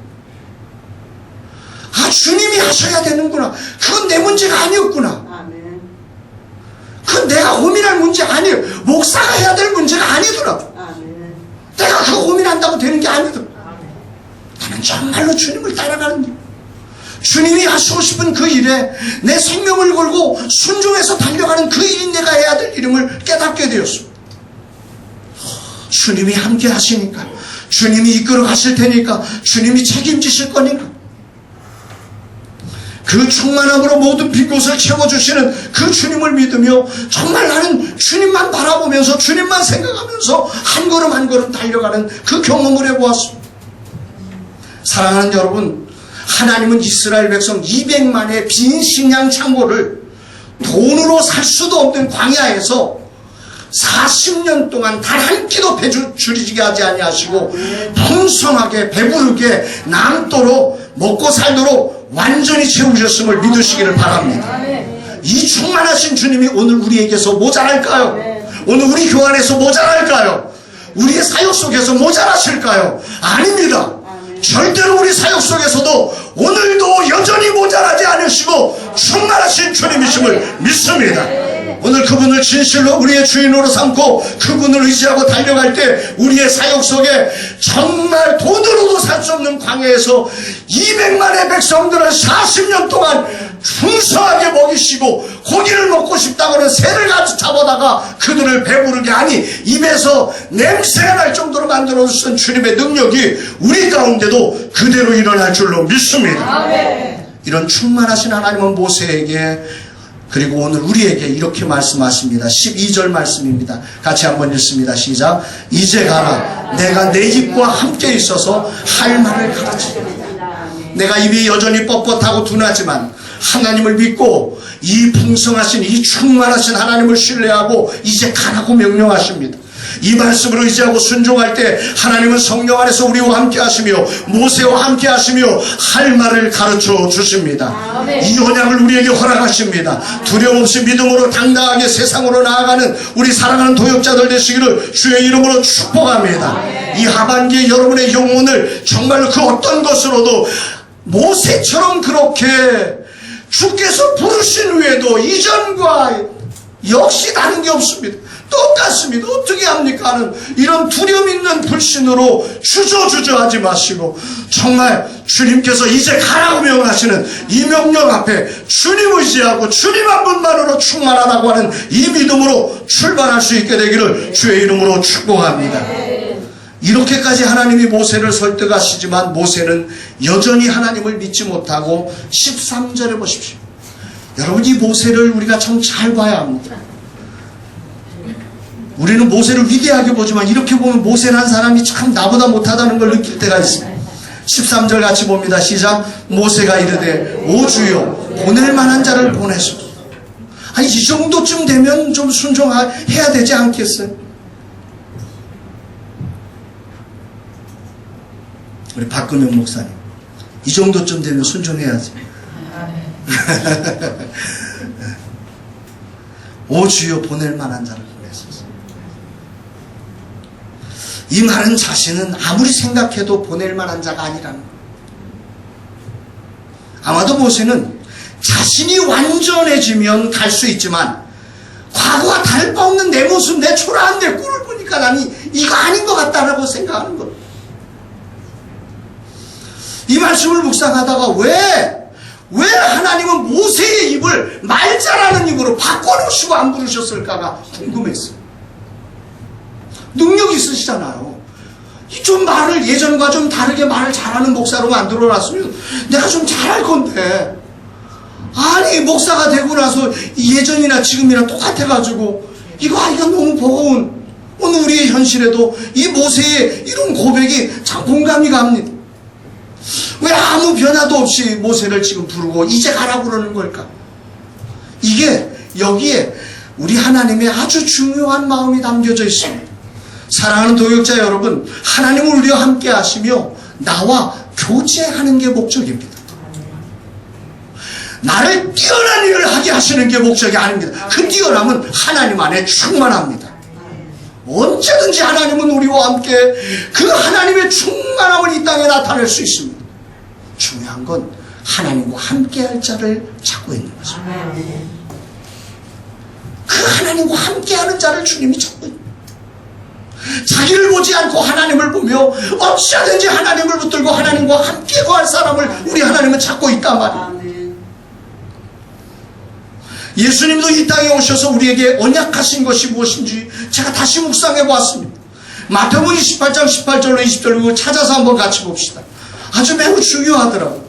아, 주님이 하셔야 되는구나. 그건 내 문제가 아니었구나. 그건 내가 고민할 문제 아니에요. 목사가 해야 될 문제가 아니더라. 내가 그거 고민한다고 되는 게 아니더라. 나는 정말로 주님을 따라가는 길, 주님이 하시고 싶은 그 일에 내 생명을 걸고 순종해서 달려가는 그 일이 내가 해야 될 일임을 깨닫게 되었습니다. 주님이 함께 하시니까, 주님이 이끌어 가실 테니까, 주님이 책임지실 거니까, 그 충만함으로 모든 빈 곳을 채워주시는 그 주님을 믿으며 정말 나는 주님만 바라보면서 주님만 생각하면서 한 걸음 한 걸음 달려가는 그 경험을 해보았습니다. 사랑하는 여러분, 하나님은 이스라엘 백성 200만의 빈 식량 창고를 돈으로 살 수도 없는 광야에서 40년 동안 단 한 끼도 줄이게 하지 아니하시고 풍성하게 배부르게 남도록 먹고 살도록 완전히 채우셨음을 믿으시기를 바랍니다. 이 충만하신 주님이 오늘 우리에게서 모자랄까요? 오늘 우리 교회 안에서 모자랄까요? 우리의 사역 속에서 모자라실까요? 아닙니다. 절대로 우리 사역 속에서도 오늘도 여전히 모자라지 않으시고 충만하신 주님이심을 믿습니다. 오늘 그분을 진실로 우리의 주인으로 삼고 그분을 의지하고 달려갈 때 우리의 사역 속에 정말 돈으로도 살 수 없는 광야에서 200만의 백성들을 40년 동안 풍성하게 먹이시고 고기를 먹고 싶다고는 새를 잡아다가 그들을 배부르게 하니 입에서 냄새가 날 정도로 만들어 주신 주님의 능력이 우리 가운데도 그대로 일어날 줄로 믿습니다. 이런 충만하신 하나님은 모세에게 그리고 오늘 우리에게 이렇게 말씀하십니다. 12절 말씀입니다. 같이 한번 읽습니다. 시작. 이제 가라. 내가 내 입과 함께 있어서 할 말을 가르치리라. 내가 입이 여전히 뻣뻣하고 둔하지만 하나님을 믿고 이 풍성하신 이 충만하신 하나님을 신뢰하고 이제 가라고 명령하십니다. 이 말씀을 의지하고 순종할 때 하나님은 성령 안에서 우리와 함께 하시며 모세와 함께 하시며 할 말을 가르쳐 주십니다. 이 언약을 우리에게 허락하십니다. 두려움 없이 믿음으로 당당하게 세상으로 나아가는 우리 사랑하는 도역자들 되시기를 주의 이름으로 축복합니다. 이 하반기에 여러분의 영혼을 정말로 그 어떤 것으로도 모세처럼 그렇게 주께서 부르신 후에도 이전과 역시 다른 게 없습니다. 똑같습니다. 어떻게 합니까? 하는 이런 두려움 있는 불신으로 주저하지 마시고 정말 주님께서 이제 가라고 명하시는 이 명령 앞에 주님 의지하고 주님 한 분만으로 충만하다고 하는 이 믿음으로 출발할 수 있게 되기를 주의 이름으로 축복합니다. 이렇게까지 하나님이 모세를 설득하시지만 모세는 여전히 하나님을 믿지 못하고 13절에 보십시오. 여러분 이 모세를 우리가 참 잘 봐야 합니다. 우리는 모세를 위대하게 보지만 이렇게 보면 모세라는 사람이 참 나보다 못하다는 걸 느낄 때가 있습니다. 13절 같이 봅니다. 시작. 모세가 이르되 오 주여 보낼 만한 자를 보내소서. 아니 이 정도쯤 되면 좀 순종해야 되지 않겠어요? 우리 박근영 목사님 이 정도쯤 되면 순종해야지. 오 주여 보낼 만한 자를 보내소서. 이 말은 자신은 아무리 생각해도 보낼 만한 자가 아니라는 거예요. 아마도 모세는 자신이 완전해지면 갈 수 있지만 과거와 다를 바 없는 내 모습, 내 초라한 내 꼴을 보니까 나는 이거 아닌 것 같다라고 생각하는 거예요. 이 말씀을 묵상하다가 왜 하나님은 모세의 입을 말 잘하는 입으로 바꿔놓으시고 안 부르셨을까가 궁금했어요. 능력 있으시잖아요. 좀 말을 예전과 좀 다르게 말을 잘하는 목사로 만들어놨으면 내가 좀 잘할 건데 아니 목사가 되고 나서 예전이나 지금이나 똑같아가지고 이거 너무 버거운 오늘 우리의 현실에도 이 모세의 이런 고백이 참 공감이 갑니다. 왜 아무 변화도 없이 모세를 지금 부르고 이제 가라고 그러는 걸까? 이게 여기에 우리 하나님의 아주 중요한 마음이 담겨져 있습니다. 사랑하는 도역자 여러분, 하나님은 우리와 함께 하시며 나와 교제하는 게 목적입니다. 나를 뛰어난 일을 하게 하시는 게 목적이 아닙니다. 그 뛰어남은 하나님 안에 충만합니다. 언제든지 하나님은 우리와 함께 그 하나님의 충만함을 이 땅에 나타낼 수 있습니다. 중요한 건 하나님과 함께 할 자를 찾고 있는 거죠. 그 하나님과 함께 하는 자를 주님이 찾고 있는 거예요. 자기를 보지 않고 하나님을 보며 어찌하든지 하나님을 붙들고 하나님과 함께 거할 사람을 우리 하나님은 찾고 있단 말이에요. 예수님도 이 땅에 오셔서 우리에게 언약하신 것이 무엇인지 제가 다시 묵상해 보았습니다. 마태복음 28장 18절로 20절로 찾아서 한번 같이 봅시다. 아주 매우 중요하더라고요.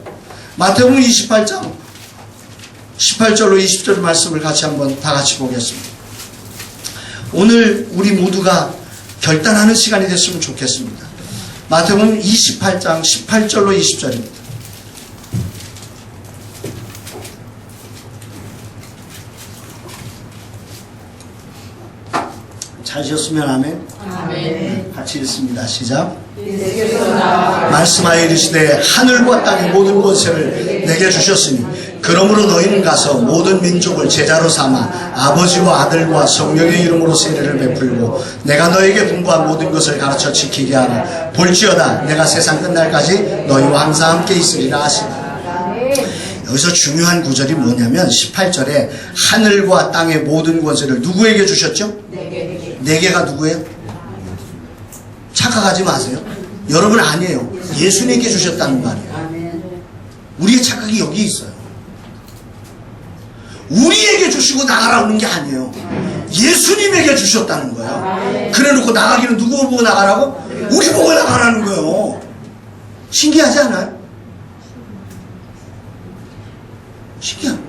마태복음 28장 18절로 20절 말씀을 같이 한번 다 같이 보겠습니다. 오늘 우리 모두가 결단하는 시간이 됐으면 좋겠습니다. 마태복음 28장 18절로 20절입니다. 찾으셨으면 아멘. 아멘. 같이 읽습니다. 시작. 말씀하여 이르시되 하늘과 땅의 모든 권세를 내게 주셨으니 그러므로 너희는 가서 모든 민족을 제자로 삼아 아버지와 아들과 성령의 이름으로 세례를 베풀고 내가 너에게 분부한 모든 것을 가르쳐 지키게 하라. 볼지어다 내가 세상 끝날까지 너희와 항상 함께 있으리라 하시라. 여기서 중요한 구절이 뭐냐면 18절에 하늘과 땅의 모든 권세를 누구에게 주셨죠? 네 개가 누구예요? 착각하지 마세요. 여러분 아니에요. 예수님께 주셨다는 말이에요. 우리의 착각이 여기 있어요. 우리에게 주시고 나가라는 게 아니에요. 예수님에게 주셨다는 거예요. 그래놓고 나가기는 누구 보고 나가라고? 우리 보고 나가라는 거예요. 신기하지 않아요? 신기한.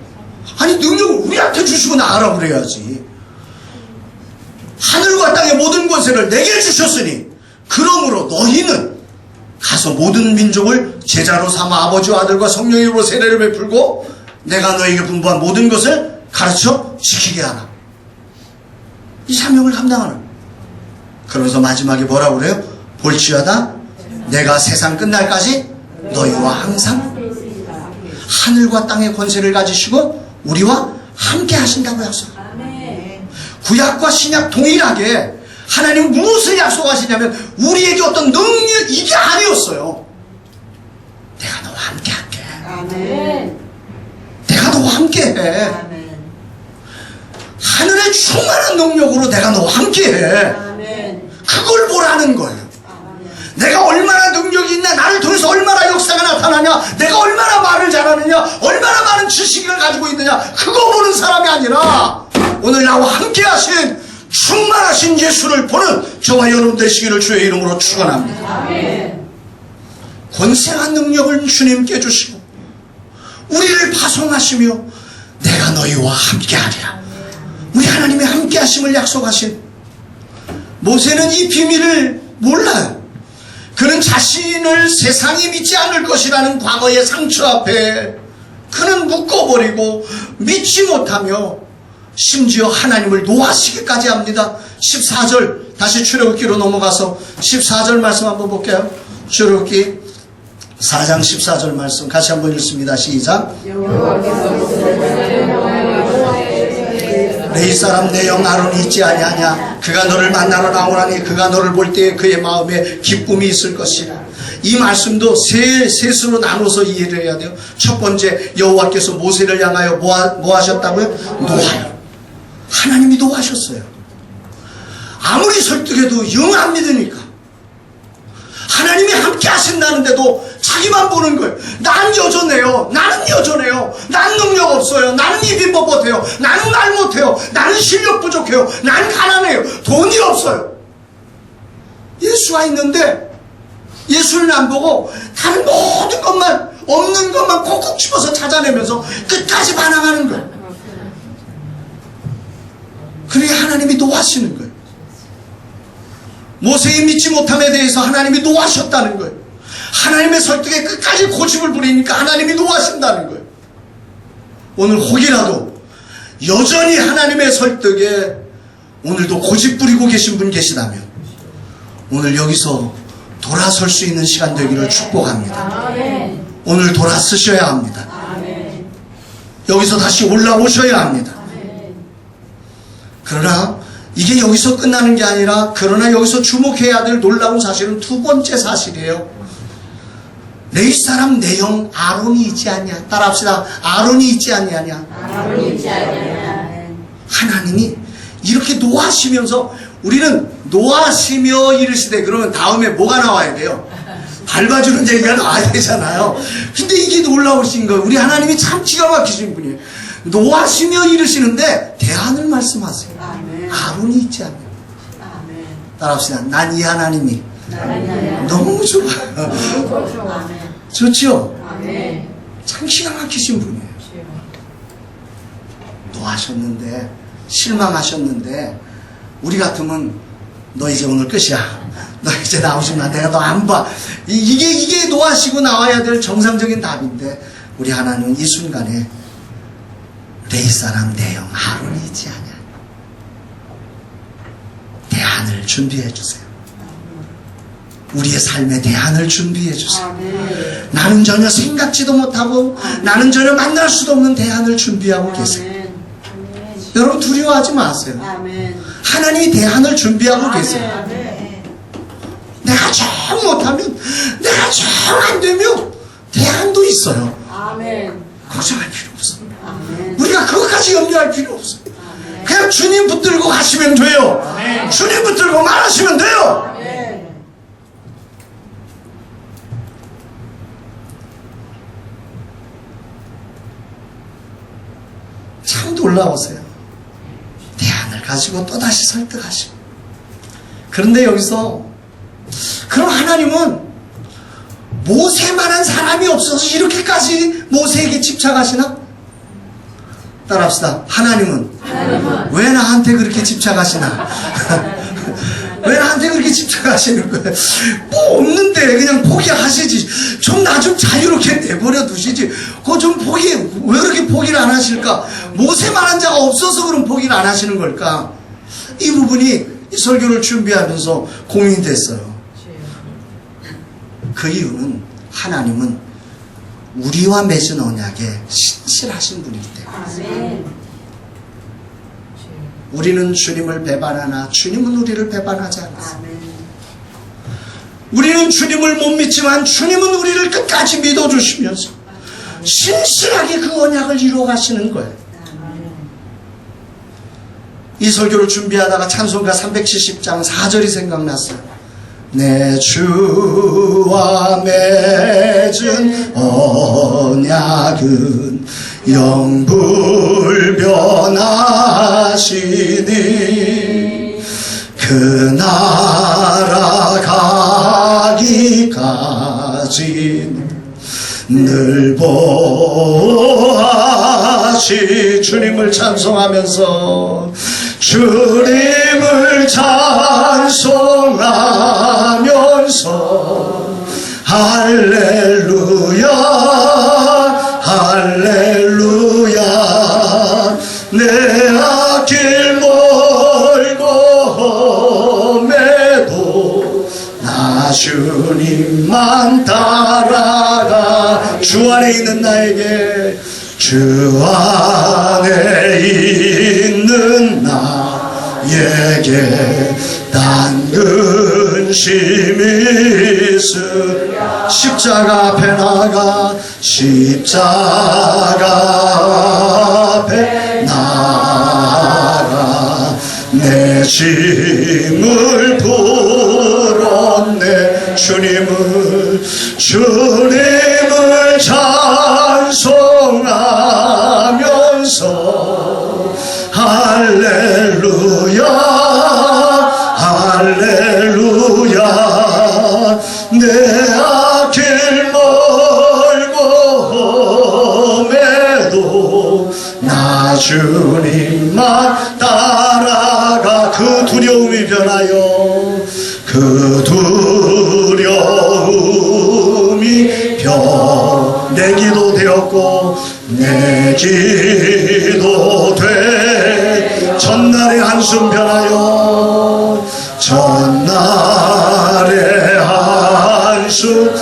아니 능력을 우리한테 주시고 나가라고 그래야지. 하늘과 땅의 모든 권세를 내게 주셨으니 그러므로 너희는 가서 모든 민족을 제자로 삼아 아버지와 아들과 성령의 이름으로 세례를 베풀고 내가 너에게 분부한 모든 것을 가르쳐 지키게 하라. 이 사명을 감당하는. 그러면서 마지막에 뭐라고 그래요? 볼지어다 내가 세상 끝날까지 너희와 항상 하늘과 땅의 권세를 가지시고 우리와 함께 하신다고 약속. 구약과 신약 동일하게 하나님 무엇을 약속하시냐면 우리에게 어떤 능력 이게 아니었어요. 내가 너와 함께 할게. 아멘. 내가 너와 함께 해. 하늘의 충만한 능력으로 내가 너와 함께 해. 아멘. 그걸 보라는 거예요. 내가 얼마나 능력이 있나, 나를 통해서 얼마나 역사가 나타나냐, 내가 얼마나 말을 잘하느냐, 얼마나 많은 지식을 가지고 있느냐, 그거 보는 사람이 아니라 오늘 나와 함께 하신 충만하신 예수를 보는 저와 여러분 되시기를 주의 이름으로 축원합니다. 아멘. 권세한 능력을 주님께 주시고 우리를 파송하시며 내가 너희와 함께하리라. 우리 하나님의 함께하심을 약속하신 모세는 이 비밀을 몰라요. 그는 자신을 세상이 믿지 않을 것이라는 과거의 상처 앞에 그는 묶어버리고 믿지 못하며 심지어 하나님을 노하시기까지 합니다. 14절 다시 출애굽기로 넘어가서 14절 말씀 한번 볼게요. 출애굽기 4장 14절 말씀 같이 한번 읽습니다. 시작. 내 사람 내 영 아론이 있지 아니하냐. 그가 너를 만나러 나오라니 그가 너를 볼 때에 그의 마음에 기쁨이 있을 것이라. 이 말씀도 셋으로 나눠서 이해를 해야 돼요. 첫 번째, 여호와께서 모세를 향하여 뭐 하셨다고요? 노하여. 하나님이 노하셨어요. 아무리 설득해도 영 안 믿으니까 하나님이 함께 하신다는데도 자기만 보는 거예요. 난 여전해요. 나는 여전해요. 난 능력 없어요. 나는 입이 뻣뻣해요. 나는 말 못해요. 나는 실력 부족해요. 난 가난해요. 돈이 없어요. 예수가 있는데 예수를 안 보고 다른 모든 것만, 없는 것만 콕콕 집어서 찾아내면서 끝까지 반항하는 거예요. 그래야 하나님이 노하시는 거예요. 모세의 믿지 못함에 대해서 하나님이 노하셨다는 거예요. 하나님의 설득에 끝까지 고집을 부리니까 하나님이 노하신다는 거예요. 오늘 혹이라도 여전히 하나님의 설득에 오늘도 고집 부리고 계신 분 계시다면 오늘 여기서 돌아설 수 있는 시간 되기를 축복합니다. 오늘 돌아서셔야 합니다. 여기서 다시 올라오셔야 합니다. 그러나 이게 여기서 끝나는 게 아니라 그러나 여기서 주목해야 될 놀라운 사실은 두 번째 사실이에요. 내 사람 내 영 아론이 있지 않냐. 따라합시다. 아론이 있지 않냐냐. 아론이 있지 않냐. 하나님이 이렇게 노하시면서 우리는 노하시며 이르시되 그러면 다음에 뭐가 나와야 돼요? 밟아주는 얘기가 나와야 되잖아요. 근데 이게 놀라우신 거예요. 우리 하나님이 참 기가 막히신 분이에요. 노하시며 이르시는데 대안을 말씀하세요. 아멘. 아론이 있지 않냐. 아멘. 따라합시다. 난 이 하나님이 너무 좋아요. 아멘. 좋죠? 아멘. 참 기가 막히신 분이에요. 노하셨는데 실망하셨는데 우리 같으면 너 이제 오늘 끝이야. 너 이제 나오지 마. 내가 너 안 봐. 이게 노하시고 나와야 될 정상적인 답인데 우리 하나님은 이 순간에 내 사람 내 영 아론이 있지 않냐. 대안을 준비해 주세요. 우리의 삶의 대안을 준비해 주세요. 아멘. 나는 전혀 생각지도 못하고 나는 전혀 만날 수도 없는 대안을 준비하고 계세요. 아멘. 여러분 두려워하지 마세요. 아멘. 하나님이 대안을 준비하고 계세요. 아멘. 내가 정 못하면, 내가 정 안 되면 대안도 있어요. 아멘. 걱정할 필요 없어요. 아멘. 우리가 그것까지 염려할 필요 없어요. 아멘. 그냥 주님 붙들고 가시면 돼요. 주님 붙들고 말하시면 돼요. 아멘. 참 놀라우세요. 대안을 가지고 또다시 설득하시고. 그런데 여기서 그럼 하나님은 모세만한 사람이 없어서 이렇게까지 모세에게 집착하시나? 따라합시다. 하나님은 왜 나한테 그렇게 집착하시나? 왜 나한테 그렇게 집착하시는 거예요? 뭐 없는데 그냥 포기하시지. 좀 나 좀 자유롭게 내버려 두시지. 그거 좀 왜 그렇게 포기를 안 하실까? 모세만한 자가 없어서 그럼 포기를 안 하시는 걸까? 이 부분이 이 설교를 준비하면서 고민됐어요. 그 이유는 하나님은 우리와 맺은 언약에 신실하신 분이기 때문에 아멘. 우리는 주님을 배반하나 주님은 우리를 배반하지 않았습니다. 아멘. 우리는 주님을 못 믿지만 주님은 우리를 끝까지 믿어주시면서 신실하게 그 언약을 이루어가시는 거예요. 이 설교를 준비하다가 찬송가 370장 4절이 생각났어요. 내 주와 맺은 언약은 영불변하시니 그 나라 가기까지 늘 보호하시. 주님을 찬송하면서 주님을 찬송하면서 할렐루야 할렐루야 내 앞길 멀고 험해도 나 주님만 따라가. 주 안에 있는 나에게 주 안에 있는 나에게 단 근심이 있으랴. 십자가 앞에 나가 십자가 앞에 나가 내 짐을 풀었네. 주님을 찬송하면서 할렐루야 할렐루야 내 앞길 멀고 험해도 나 주님만 따라가. 그 두려움이 변하여 그 두려움이 내 기도 되었고 내 기도 돼. 전날의 한숨 변하여 전날의 한숨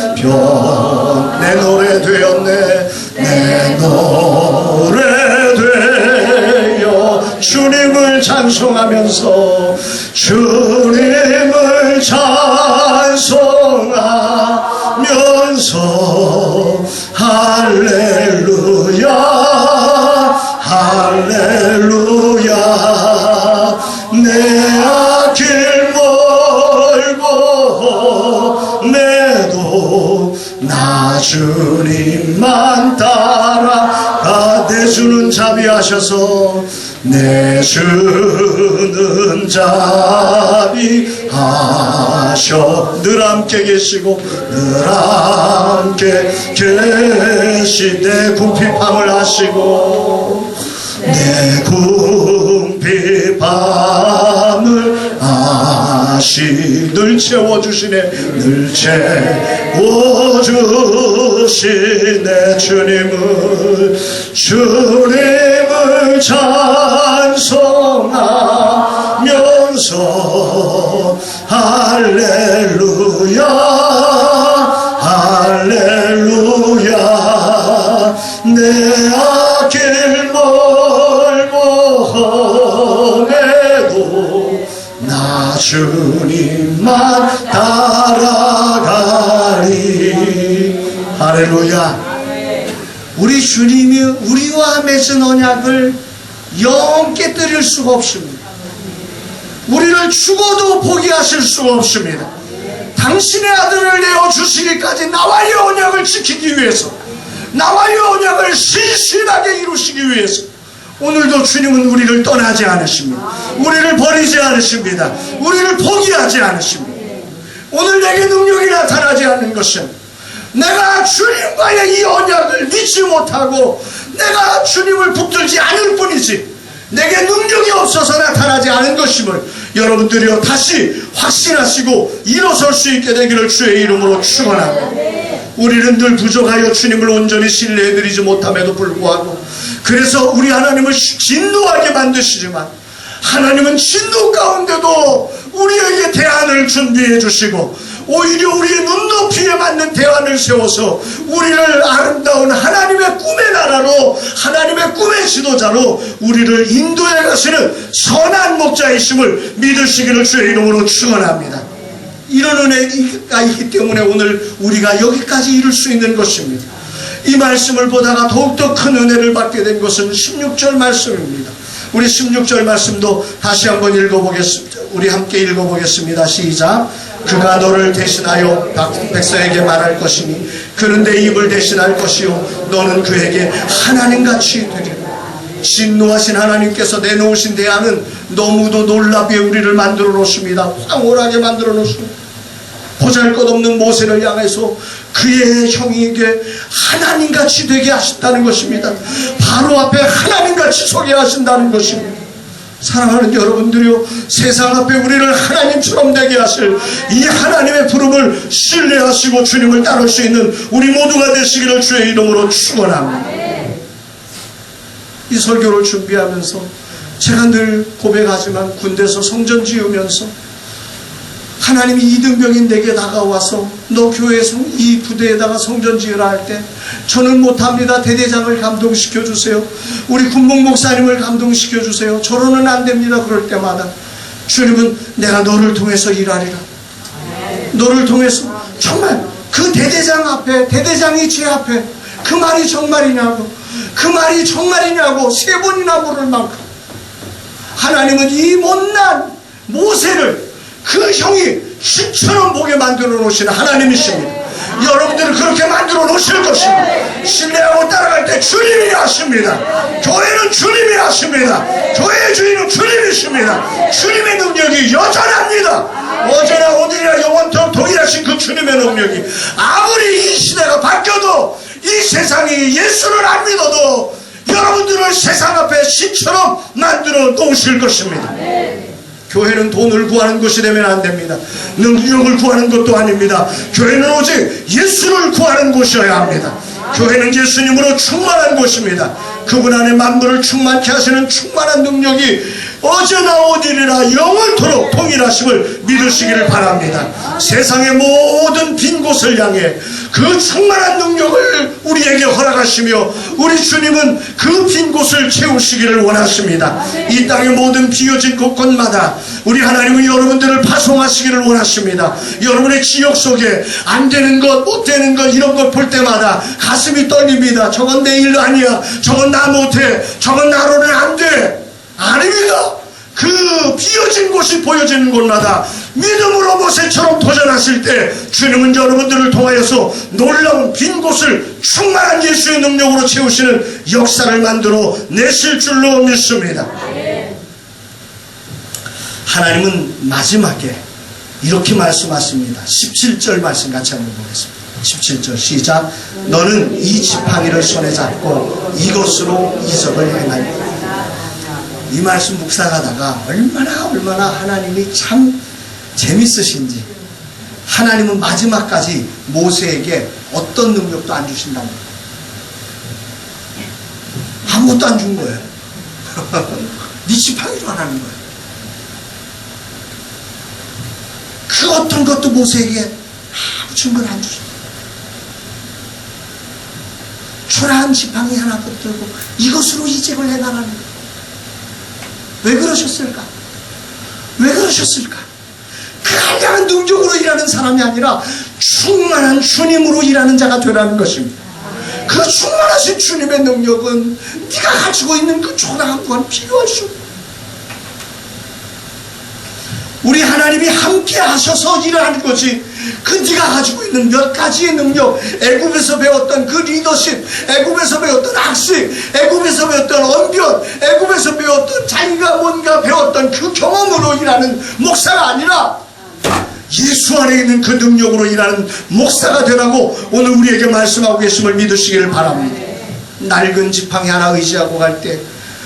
내 노래 되었네. 내 노래 되어 주님을 찬송하면서 주님을 찬송하면서 할렐루야 할렐루야 내 앞길 멀고 험해도 나 주님만 따라가. 내 주는 자비하셔서 내 주는 자비하셔. 늘 함께 계시고 늘 함께 계시. 내 궁핍함을 하시고 내 궁핍함을 아시. 늘 채워주시네. 늘 채워주시네. 주님을 찬송하면서 할렐루야 할렐루야 내 앞길 멀고 험해도 나 주님만 따라가리. 할렐루야. 우리 주님이 우리와 맺은 언약을 영 깨뜨릴 수가 없습니다. 우리를 죽어도 포기하실 수가 없습니다. 당신의 아들을 내어주시기까지 나와의 언약을 지키기 위해서, 나와의 언약을 신실하게 이루시기 위해서 오늘도 주님은 우리를 떠나지 않으십니다. 우리를 버리지 않으십니다. 우리를 포기하지 않으십니다. 오늘 내게 능력이 나타나지 않는 것은 내가 주님과의 이 언약을 믿지 못하고 내가 주님을 붙들지 않을 뿐이지 내게 능력이 없어서 나타나지 않은 것임을 여러분들이요 다시 확신하시고 일어설 수 있게 되기를 주의 이름으로 축원합니다. 우리는 늘 부족하여 주님을 온전히 신뢰해드리지 못함에도 불구하고 그래서 우리 하나님을 진노하게 만드시지만 하나님은 진노 가운데도 우리에게 대안을 준비해 주시고 오히려 우리의 눈높이에 맞는 대안을 세워서 우리를 아름다운 하나님의 꿈의 나라로, 하나님의 꿈의 지도자로 우리를 인도해 가시는 선한 목자이심을 믿으시기를 주의 이름으로 축원합니다. 이런 은혜가 있기 때문에 오늘 우리가 여기까지 이룰 수 있는 것입니다. 이 말씀을 보다가 더욱더 큰 은혜를 받게 된 것은 16절 말씀입니다. 우리 16절 말씀도 다시 한번 읽어보겠습니다. 우리 함께 읽어보겠습니다. 시작. 그가 너를 대신하여 백성에게 말할 것이니 그는 내 입을 대신할 것이요 너는 그에게 하나님같이 되리라. 진노하신 하나님께서 내놓으신 대안은 너무도 놀랍게 우리를 만들어 놓습니다. 황홀하게 만들어 놓습니다. 보잘것없는 모세를 향해서 그의 형에게 하나님같이 되게 하신다는 것입니다. 바로 앞에 하나님같이 서게 하신다는 것입니다. 사랑하는 여러분들이요, 세상 앞에 우리를 하나님처럼 되게 하실 이 하나님의 부름을 신뢰하시고 주님을 따를 수 있는 우리 모두가 되시기를 주의 이름으로 축원합니다. 이 설교를 준비하면서 제가 늘 고백하지만 군대에서 성전 지으면서 하나님이 이등병인 내게 다가와서 너 교회 이 부대에다가 성전 지으라 할 때 저는 못합니다. 대대장을 감동시켜 주세요. 우리 군복 목사님을 감동시켜 주세요. 저로는 안 됩니다. 그럴 때마다 주님은 내가 너를 통해서 일하리라. 너를 통해서 정말 그 대대장 앞에, 대대장이 제 앞에 그 말이 정말이냐고, 그 말이 정말이냐고 세 번이나 물을 만큼 하나님은 이 못난 모세를 그 형이 신처럼 보게 만들어 놓으시는 하나님이십니다. 여러분들을 그렇게 만들어 놓으실 것입니다. 신뢰하고 따라갈 때 주님이 하십니다. 교회는 주님이 하십니다. 교회의 주인은 주님이십니다. 주님의 능력이 여전합니다. 어제나 오늘이나 영원토록 동일하신 그 주님의 능력이 아무리 이 시대가 바뀌어도 이 세상이 예수를 안 믿어도 여러분들을 세상 앞에 신처럼 만들어 놓으실 것입니다. 교회는 돈을 구하는 것이 되면 안 됩니다. 능력을 구하는 것도 아닙니다. 교회는 오직 예수를 구하는 곳이어야 합니다. 교회는 예수님으로 충만한 곳입니다. 그분 안에 만물을 충만케 하시는 충만한 능력이 어제나 오늘이나 영원토록 동일하심을 믿으시기를 바랍니다. 세상의 모든 빈 곳을 향해 그 충만한 능력을 우리에게 허락하시며 우리 주님은 그 빈 곳을 채우시기를 원하십니다. 이 땅의 모든 비어진 곳곳마다 우리 하나님은 여러분들을 파송하시기를 원하십니다. 여러분의 지역 속에 안 되는 것, 못 되는 것 이런 것 볼 때마다 가슴이 떨립니다. 저건 내 일 아니야. 저건 나 못해. 저건 나로는 안 돼. 아닙니다. 그 비어진 곳이 보여지는 곳마다 믿음으로 모세처럼 도전하실 때 주님은 여러분들을 통하여서 놀라운 빈 곳을 충만한 예수의 능력으로 채우시는 역사를 만들어 내실 줄로 믿습니다. 하나님은 마지막에 이렇게 말씀하십니다. 17절 말씀 같이 한번 보겠습니다. 17절 시작. 너는 이 지팡이를 손에 잡고 이것으로 이적을 행하리라. 이 말씀 묵상하다가 얼마나 하나님이 참 재밌으신지, 하나님은 마지막까지 모세에게 어떤 능력도 안 주신다는 거예요. 아무것도 안 준 거예요. 네 지팡이로 안 하는 거예요. 그 어떤 것도 모세에게 아무 증거를 안 주죠. 초라한 지팡이 하나 붙들고 이것으로 이적을 해나가는 거예요. 왜 그러셨을까? 왜 그러셨을까? 그 한량한 능력으로 일하는 사람이 아니라 충만한 주님으로 일하는 자가 되라는 것입니다. 그 충만하신 주님의 능력은 네가 가지고 있는 그 초라함과는 비교할 수 없다. 우리 하나님이 함께 하셔서 일하는 거지, 그 네가 가지고 있는 몇 가지의 능력, 애굽에서 배웠던 그 리더십, 애굽에서 배웠던 학식, 애굽에서 배웠던 언변, 애굽에서 배웠던 자기가 뭔가 배웠던 그 경험으로 일하는 목사가 아니라 예수 안에 있는 그 능력으로 일하는 목사가 되라고 오늘 우리에게 말씀하고 계심을 믿으시기를 바랍니다. 낡은 지팡이 하나 의지하고 갈 때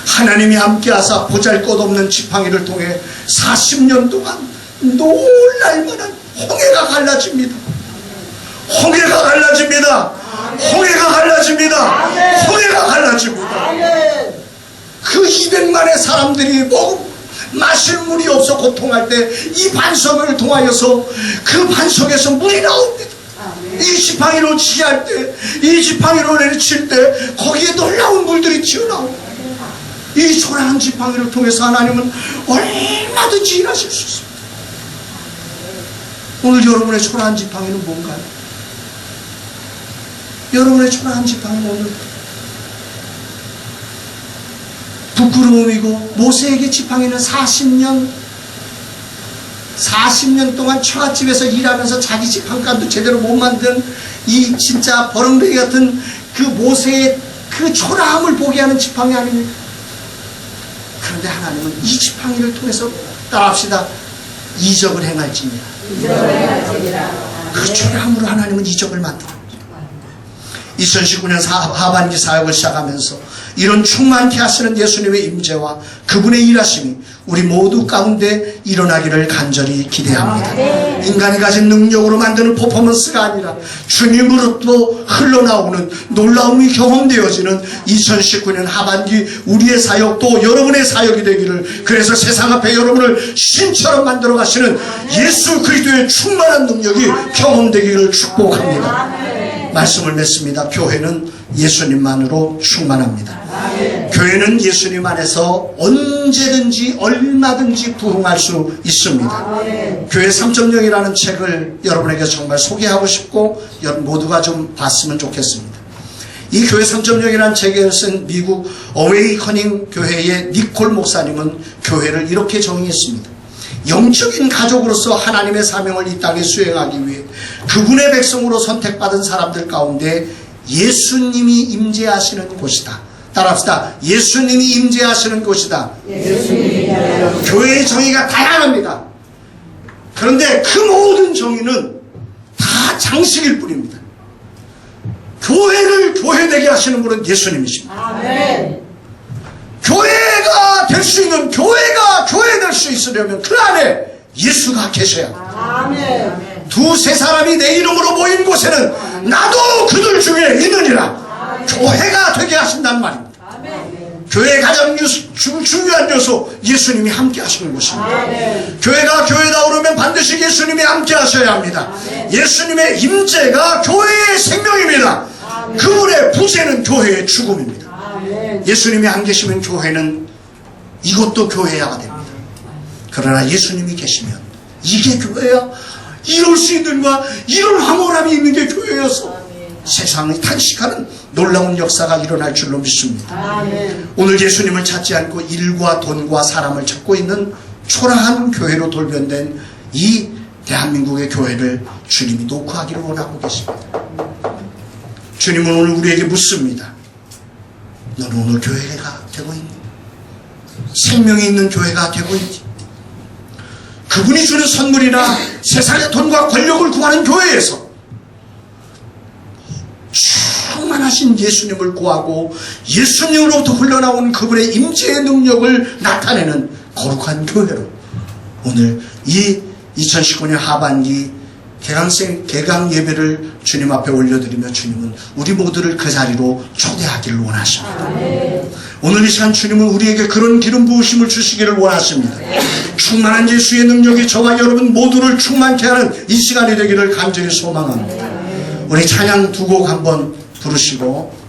하나님이 함께하사 보잘것없는 지팡이를 통해 40년 동안 놀랄만한 홍해가 갈라집니다. 홍해가 갈라집니다. 홍해가 갈라집니다. 홍해가 갈라집니다. 그 200만의 사람들이 마실 물이 없어 고통할 때 이 반석을 통하여서 그 반석에서 물이 나옵니다. 이 지팡이로 치할 때, 이 지팡이로 내리칠 때 거기에 놀라운 물들이 튀어나옵니다. 이 초라한 지팡이를 통해서 하나님은 얼마든지 일하실 수 있습니다. 오늘 여러분의 초라한 지팡이는 뭔가요? 여러분의 초라한 지팡이는 오늘 부끄러움이고, 모세에게 지팡이는 40년 동안 처갓집에서 일하면서 자기 집 한 칸도 제대로 못 만든 이 진짜 버렁뱅이 같은 그 모세의 그 초라함을 보게 하는 지팡이 아닙니까? 그런데 하나님은 이 지팡이를 통해서 따라합시다. 이적을 행할지니라. 그 초라함으로 하나님은 이적을 만들어요. 2019년 하반기 사역을 시작하면서 이런 충만케 하시는 예수님의 임재와 그분의 일하심이 우리 모두 가운데 일어나기를 간절히 기대합니다. 인간이 가진 능력으로 만드는 퍼포먼스가 아니라 주님으로부터 흘러나오는 놀라움이 경험되어지는 2019년 하반기 우리의 사역, 또 여러분의 사역이 되기를, 그래서 세상 앞에 여러분을 신처럼 만들어 가시는 예수 그리스도의 충만한 능력이 경험되기를 축복합니다. 말씀을 맺습니다. 교회는 예수님만으로 충만합니다. 교회는 예수님 안에서 언제든지 얼마든지 부흥할 수 있습니다. 교회 3.0이라는 책을 여러분에게 정말 소개하고 싶고 여러분 모두가 좀 봤으면 좋겠습니다. 이 교회 3.0이라는 책을 쓴 미국 어웨이커닝 교회의 니콜 목사님은 교회를 이렇게 정의했습니다. 영적인 가족으로서 하나님의 사명을 이 땅에 수행하기 위해 그분의 백성으로 선택받은 사람들 가운데 예수님이 임재하시는 곳이다. 따라합시다. 예수님이 임재하시는 곳이다. 교회의 정의가 다양합니다. 그런데 그 모든 정의는 다 장식일 뿐입니다. 교회를 교회되게 하시는 분은 예수님이십니다. 아멘. 교회가 될 수 있는, 교회가 교회 될 수 있으려면 그 안에 예수가 계셔야 합니다. 아멘. 두세 사람이 내 이름으로 모인 곳에는 나도 그들 중에 있느니라. 교회가 되게 하신단 말입니다. 아멘. 교회의 가장 중요한 요소, 예수님이 함께 하시는 곳입니다. 아멘. 교회가 교회다 그러면 반드시 예수님이 함께 하셔야 합니다. 예수님의 임재가 교회의 생명입니다. 그분의 부재는 교회의 죽음입니다. 예수님이 안 계시면 교회는 이것도 교회야가 됩니다. 그러나 예수님이 계시면 이게 교회야? 이럴 수 있는 거야? 이런 황홀함이 있는 게 교회여서 세상이 탄식하는 놀라운 역사가 일어날 줄로 믿습니다. 아멘. 오늘 예수님을 찾지 않고 일과 돈과 사람을 찾고 있는 초라한 교회로 돌변된 이 대한민국의 교회를 주님이 녹화하기를 원하고 계십니다. 주님은 오늘 우리에게 묻습니다. 너는 오늘 교회가 되고 있니? 생명이 있는 교회가 되고 있니? 그분이 주는 선물이나 세상의 돈과 권력을 구하는 교회에서 충만하신 예수님을 구하고 예수님으로부터 흘러나온 그분의 임재의 능력을 나타내는 거룩한 교회로 오늘 이 2019년 하반기 개강 예배를 주님 앞에 올려드리며 주님은 우리 모두를 그 자리로 초대하기를 원하십니다. 오늘 이 시간 주님은 우리에게 그런 기름 부으심을 주시기를 원하십니다. 충만한 예수의 능력이 저와 여러분 모두를 충만케 하는 이 시간이 되기를 간절히 소망합니다. 우리 찬양 두 곡 한번 부르시고